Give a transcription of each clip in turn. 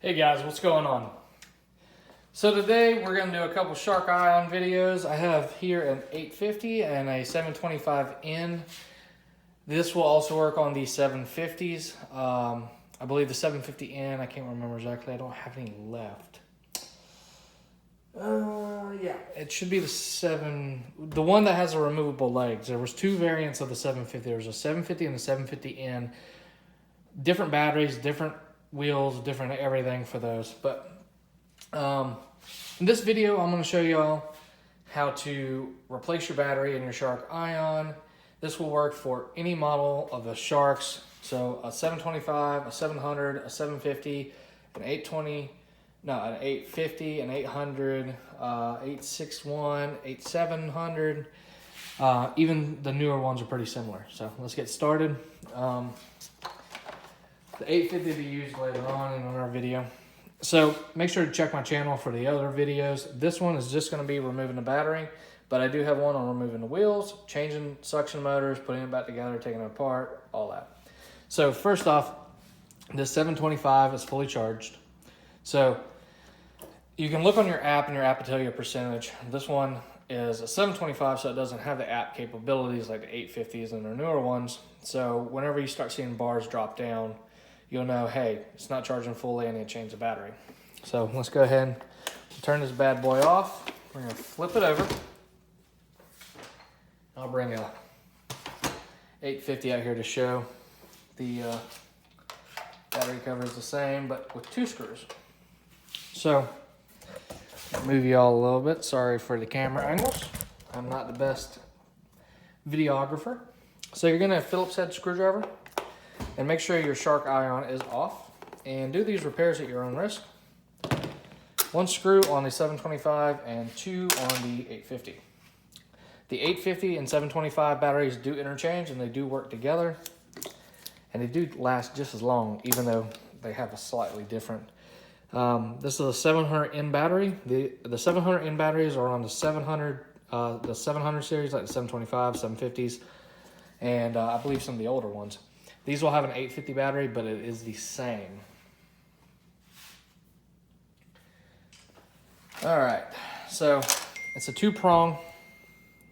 Hey guys, what's going on? So today we're going to do a couple Shark Ion videos. I have here an 850 and a 725N. This will also work on the 750s. I believe the 750N, I can't remember exactly, I don't have any left. Yeah, it should be the one that has the removable legs. There was two variants of the 750. There was a 750 and the 750N. Different batteries, different wheels, different everything for those. But in this video, I'm going to show y'all how to replace your battery in your Shark Ion. This will work for any model of the Sharks. So a 725, a 700, a 750, an 820, no, an 850, an 800, 861, 8700. Even the newer ones are pretty similar. So let's get started. The 850 will be used later on in our video. So make sure to check my channel for the other videos. This one is just going to be removing the battery, but I do have one on removing the wheels, changing suction motors, putting it back together, taking it apart, all that. So first off, this 725 is fully charged. So you can look on your app, and your app will tell you a percentage. This one is a 725, so it doesn't have the app capabilities like the 850s and the newer ones. So whenever you start seeing bars drop down, you'll know, hey, it's not charging fully, I need to change the battery. So let's go ahead and turn this bad boy off. We're gonna flip it over. I'll bring a 850 out here to show. The battery cover is the same, but with two screws. So, move y'all a little bit. Sorry for the camera angles. I'm not the best videographer. So you're gonna have a Phillips head screwdriver, and make sure your Shark Ion is off, and do these repairs at your own risk. One screw on the 725 and two on the 850. The 850 and 725 batteries do interchange, and they do work together, and they do last just as long, even though they have a slightly different. This is a 700N battery. The 700N batteries are on the 700 series, like the 725, 750s, and I believe some of the older ones. These will have an 850 battery, but it is the same. All right, so it's a two-prong.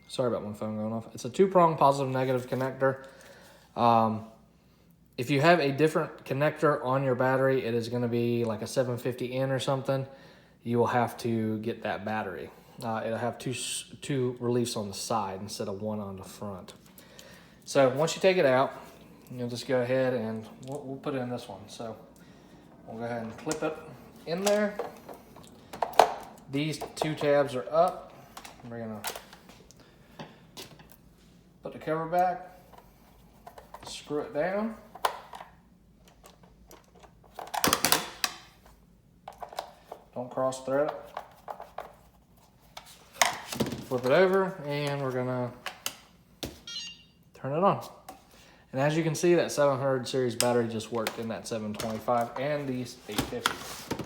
Sorry about my phone going off. It's a two-prong positive-negative connector. If you have a different connector on your battery, it is going to be like a 750N or something. You will have to get that battery. It'll have two reliefs on the side instead of one on the front. So once you take it out, you'll just go ahead and we'll put it in this one. So we'll go ahead and clip it in there. These two tabs are up. We're gonna put the cover back, screw it down. Don't cross thread it. Flip it over, and we're gonna turn it on. And as you can see, that 700 series battery just worked in that 725 and these 850.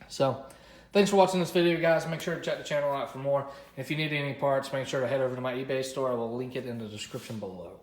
So, thanks for watching this video, guys. Make sure to check the channel out for more. If you need any parts, make sure to head over to my eBay store. I will link it in the description below.